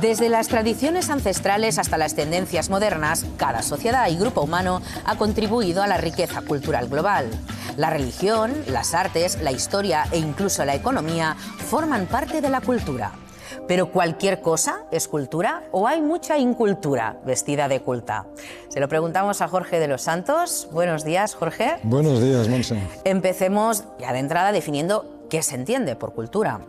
Desde las tradiciones ancestrales hasta las tendencias modernas, cada sociedad y grupo humano ha contribuido a la riqueza cultural global. La religión, las artes, la historia e incluso la economía forman parte de la cultura. ¿Pero cualquier cosa es cultura o hay mucha incultura vestida de culta? Se lo preguntamos a Jorge de los Santos. Buenos días, Jorge. Buenos días, Monse. Empecemos ya de entrada definiendo qué se entiende por cultura.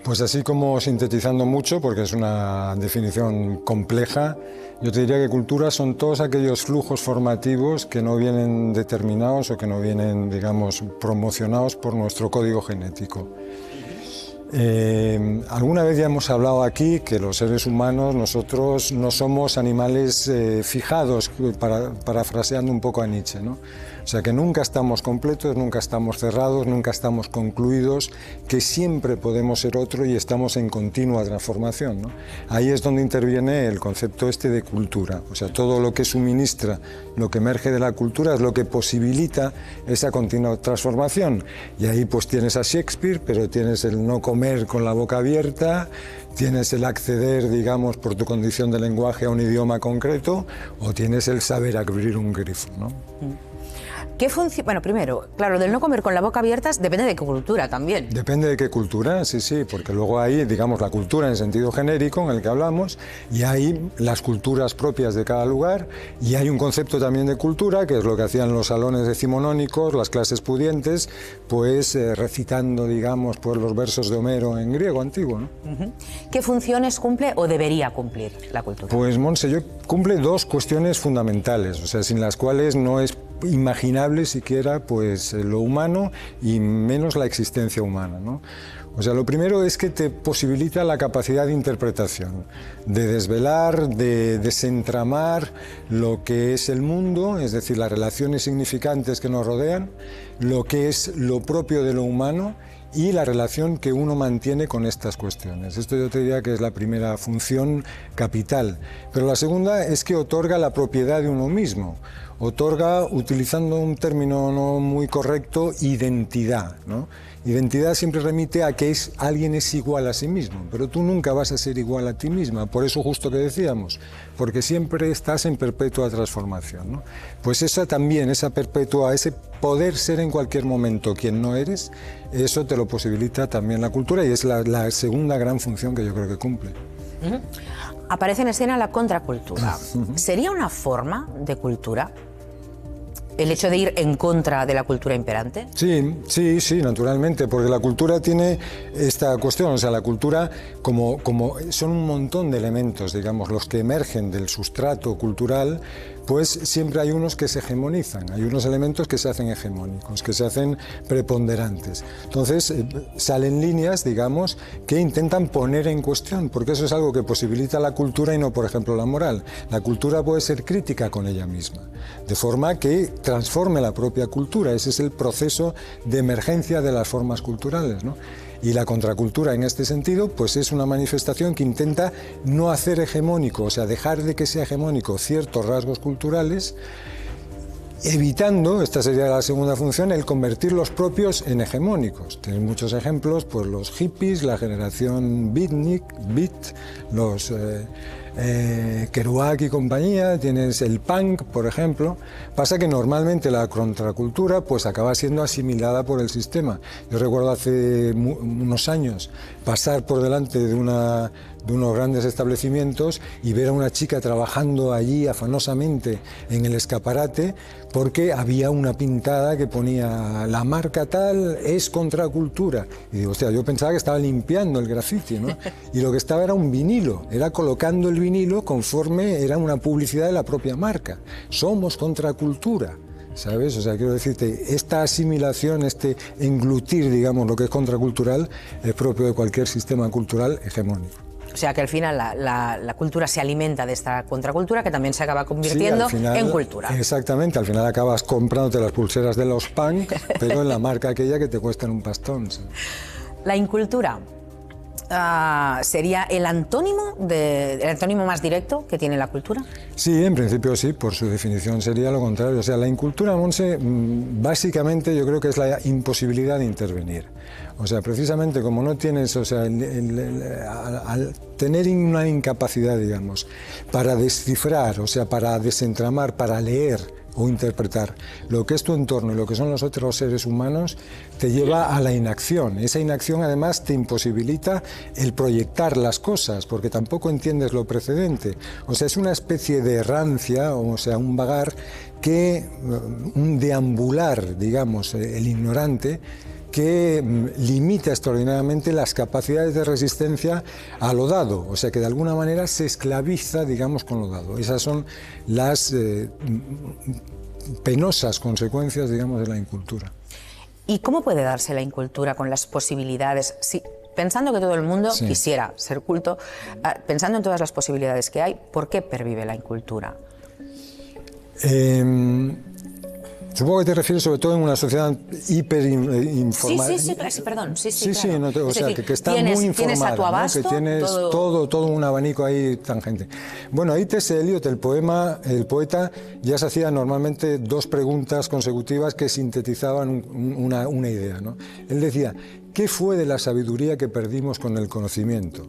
Pues así como sintetizando mucho, porque es una definición compleja, yo te diría que cultura son todos aquellos flujos formativos que no vienen determinados o que no vienen, digamos, promocionados por nuestro código genético. Alguna vez ya hemos hablado aquí que los seres humanos, nosotros no somos animales fijados, parafraseando un poco a Nietzsche, ¿no? O sea, que nunca estamos completos, nunca estamos cerrados, nunca estamos concluidos, que siempre podemos ser otro y estamos en continua transformación, ¿no? Ahí es donde interviene el concepto este de cultura. O sea, todo lo que suministra, lo que emerge de la cultura es lo que posibilita esa continua transformación. Y ahí pues tienes a Shakespeare, pero tienes el no comer con la boca abierta, tienes el acceder, digamos, por tu condición de lenguaje a un idioma concreto, o tienes el saber abrir un grifo, ¿no? ¿Qué función? Bueno, primero, claro, del no comer con la boca abierta depende de qué cultura también. Depende de qué cultura, sí, sí, porque luego hay, digamos, la cultura en sentido genérico en el que hablamos, y hay las culturas propias de cada lugar, y hay un concepto también de cultura, que es lo que hacían los salones decimonónicos, las clases pudientes, pues recitando, digamos, pues los versos de Homero en griego antiguo, ¿no? ¿Qué funciones cumple o debería cumplir la cultura? Pues, Monse, yo cumple dos cuestiones fundamentales, o sea, sin las cuales no es imaginable siquiera pues lo humano y menos la existencia humana, ¿no? O sea, lo primero es que te posibilita la capacidad de interpretación, de desvelar, de desentramar lo que es el mundo, es decir, las relaciones significantes que nos rodean, lo que es lo propio de lo humano y la relación que uno mantiene con estas cuestiones. Esto yo te diría que es la primera función capital. Pero la segunda es que otorga la propiedad de uno mismo. Otorga, utilizando un término no muy correcto, identidad, ¿no? Identidad siempre remite a que alguien es igual a sí mismo, pero tú nunca vas a ser igual a ti misma, por eso justo que decíamos, porque siempre estás en perpetua transformación, ¿no? Pues esa también, esa perpetua, ese poder ser en cualquier momento quien no eres, eso te lo posibilita también la cultura y es la segunda gran función que yo creo que cumple. Aparece en escena la contracultura. ¿Sería una forma de cultura el hecho de ir en contra de la cultura imperante? Sí, sí, sí, naturalmente, porque la cultura tiene esta cuestión, o sea, la cultura como son un montón de elementos, digamos, los que emergen del sustrato cultural, pues siempre hay unos que se hegemonizan, hay unos elementos que se hacen hegemónicos, que se hacen preponderantes. Entonces salen líneas, digamos, que intentan poner en cuestión, porque eso es algo que posibilita la cultura y no, por ejemplo, la moral. La cultura puede ser crítica con ella misma, de forma que transforme la propia cultura. Ese es el proceso de emergencia de las formas culturales, ¿no? Y la contracultura en este sentido pues es una manifestación que intenta no hacer hegemónico, o sea, dejar de que sea hegemónico ciertos rasgos culturales, evitando, esta sería la segunda función, el convertir los propios en hegemónicos. Tienes muchos ejemplos, pues los hippies, la generación beat, los Kerouac y compañía, tienes el punk, por ejemplo. Pasa que normalmente la contracultura pues acaba siendo asimilada por el sistema. Yo recuerdo hace unos años pasar por delante de unos grandes establecimientos y ver a una chica trabajando allí afanosamente en el escaparate porque había una pintada que ponía la marca tal es contracultura. Y digo, hostia, yo pensaba que estaba limpiando el grafiti, ¿no? Y lo que estaba era un vinilo, era colocando el vinilo conforme era una publicidad de la propia marca. Somos contracultura, ¿sabes? O sea, quiero decirte, esta asimilación, este englutir, digamos, lo que es contracultural, es propio de cualquier sistema cultural hegemónico. O sea que al final la cultura se alimenta de esta contracultura que también se acaba convirtiendo en cultura. Exactamente, al final acabas comprándote las pulseras de los punk, pero en la marca aquella que te cuestan un pastón, ¿sí? La incultura sería el antónimo más directo que tiene la cultura. Sí, en principio sí, por su definición sería lo contrario. O sea, la incultura, Montse, básicamente yo creo que es la imposibilidad de intervenir. O sea, precisamente como no tienes, o sea, al tener una incapacidad, digamos, para descifrar, o sea, para desentramar, para leer o interpretar lo que es tu entorno y lo que son los otros seres humanos, te lleva a la inacción. Esa inacción además te imposibilita el proyectar las cosas, porque tampoco entiendes lo precedente. O sea, es una especie de errancia, o sea, un vagar, un deambular, digamos, el ignorante, que limita extraordinariamente las capacidades de resistencia a lo dado, o sea que de alguna manera se esclaviza, digamos, con lo dado. Esas son las penosas consecuencias, digamos, de la incultura. ¿Y cómo puede darse la incultura con las posibilidades? Pensando que todo el mundo quisiera ser culto, pensando en todas las posibilidades que hay, ¿por qué pervive la incultura? Supongo que te refieres sobre todo en una sociedad hiperinformada. Sí, perdón. Sí, claro. No, o sea, que está muy informada, tienes a tu abasto, ¿no? Que tienes todo un abanico ahí tangente. Bueno, ahí T.S. Eliot, el poeta, ya se hacía normalmente dos preguntas consecutivas que sintetizaban una idea, ¿no? Él decía, ¿qué fue de la sabiduría que perdimos con el conocimiento?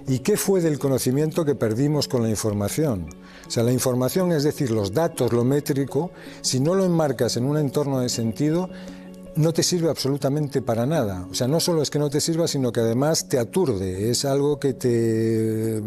¿Y qué fue del conocimiento que perdimos con la información? O sea, la información, es decir, los datos, lo métrico, si no lo enmarcas en un entorno de sentido, no te sirve absolutamente para nada. O sea, no solo es que no te sirva, sino que además te aturde. Es algo que te...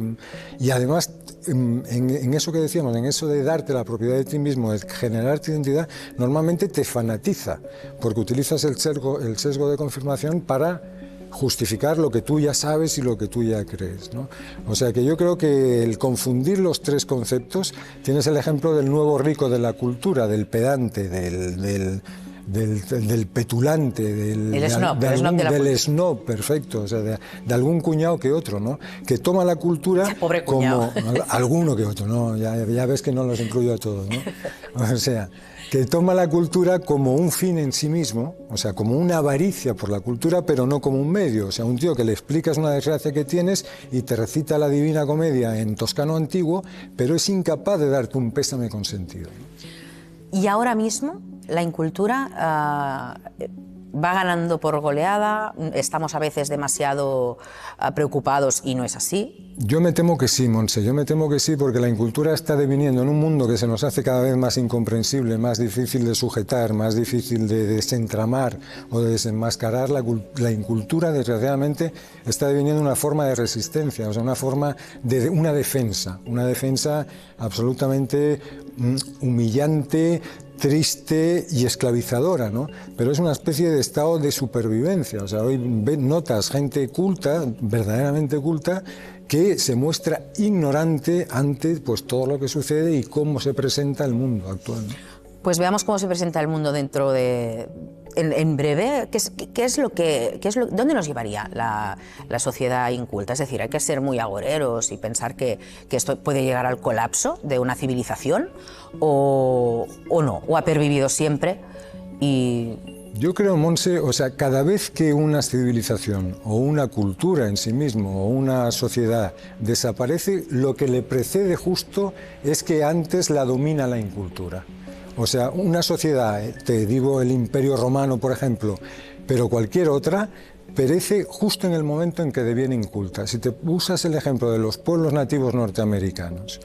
Y además, en eso que decíamos, en eso de darte la propiedad de ti mismo, de generarte identidad, normalmente te fanatiza, porque utilizas el sesgo de confirmación para justificar lo que tú ya sabes y lo que tú ya crees, ¿no? O sea que yo creo que el confundir los tres conceptos, tienes el ejemplo del nuevo rico de la cultura, del pedante, del petulante, del snob, perfecto, o sea, de algún cuñado que otro, ¿no? Que toma la cultura como alguno que otro, ¿no? Ya ves que no los incluyo a todos, ¿no? O sea, que toma la cultura como un fin en sí mismo, o sea, como una avaricia por la cultura, pero no como un medio. O sea, un tío que le explicas una desgracia que tienes y te recita la Divina Comedia en toscano antiguo, pero es incapaz de darte un pésame con sentido. Y ahora mismo la incultura va ganando por goleada, estamos a veces demasiado preocupados y no es así. Yo me temo que sí, Montse, yo me temo que sí, porque la incultura está deviniendo en un mundo que se nos hace cada vez más incomprensible, más difícil de sujetar, más difícil de desentramar o de desenmascarar. La incultura, desgraciadamente, está deviniendo una forma de resistencia, o sea, una forma de una defensa absolutamente humillante, triste y esclavizadora, ¿no? Pero es una especie de estado de supervivencia. O sea, hoy notas gente culta, verdaderamente culta, que se muestra ignorante ante pues, todo lo que sucede y cómo se presenta el mundo actual, ¿no? Pues veamos cómo se presenta el mundo dentro de... En breve, ¿dónde nos llevaría la sociedad inculta? Es decir, hay que ser muy agoreros y pensar que esto puede llegar al colapso de una civilización o no, o ha pervivido siempre y... Yo creo, Montse, o sea, cada vez que una civilización o una cultura en sí mismo o una sociedad desaparece, lo que le precede justo es que antes la domina la incultura. O sea, una sociedad, te digo el Imperio Romano, por ejemplo, pero cualquier otra, perece justo en el momento en que deviene inculta. Si te usas el ejemplo de los pueblos nativos norteamericanos,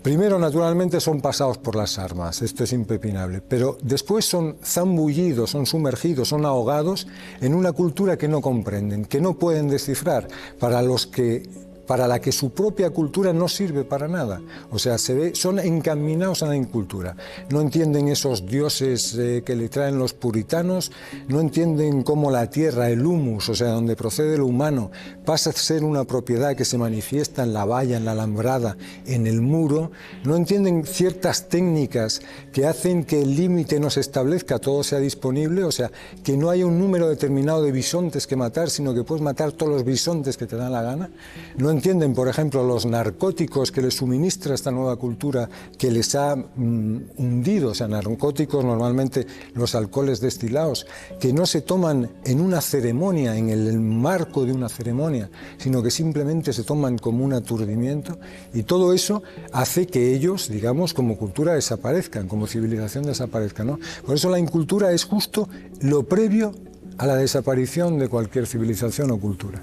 primero, naturalmente, son pasados por las armas, esto es impepinable, pero después son zambullidos, son sumergidos, son ahogados en una cultura que no comprenden, que no pueden descifrar, para la que su propia cultura no sirve para nada. O sea, son encaminados a la incultura. No entienden esos dioses que le traen los puritanos, no entienden cómo la tierra, el humus, o sea, donde procede lo humano, pasa a ser una propiedad que se manifiesta en la valla, en la alambrada, en el muro. No entienden ciertas técnicas que hacen que el límite no se establezca, todo sea disponible, o sea, que no haya un número determinado de bisontes que matar, sino que puedes matar todos los bisontes que te dan la gana. No entienden, por ejemplo, los narcóticos que les suministra esta nueva cultura, que les ha hundido. O sea, narcóticos, normalmente los alcoholes destilados, que no se toman en una ceremonia, en el marco de una ceremonia, sino que simplemente se toman como un aturdimiento, y todo eso hace que ellos, digamos, como cultura desaparezcan, como civilización desaparezcan, ¿no? Por eso la incultura es justo lo previo a la desaparición de cualquier civilización o cultura.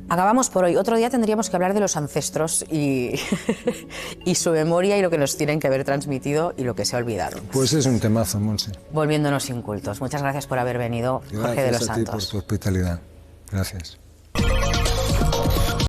Acabamos por hoy. Otro día tendríamos que hablar de los ancestros y su memoria y lo que nos tienen que haber transmitido y lo que se ha olvidado. Pues es un temazo, Monse. Volviéndonos incultos. Muchas gracias por haber venido, Jorge de los Santos. Gracias a ti por tu hospitalidad. Gracias.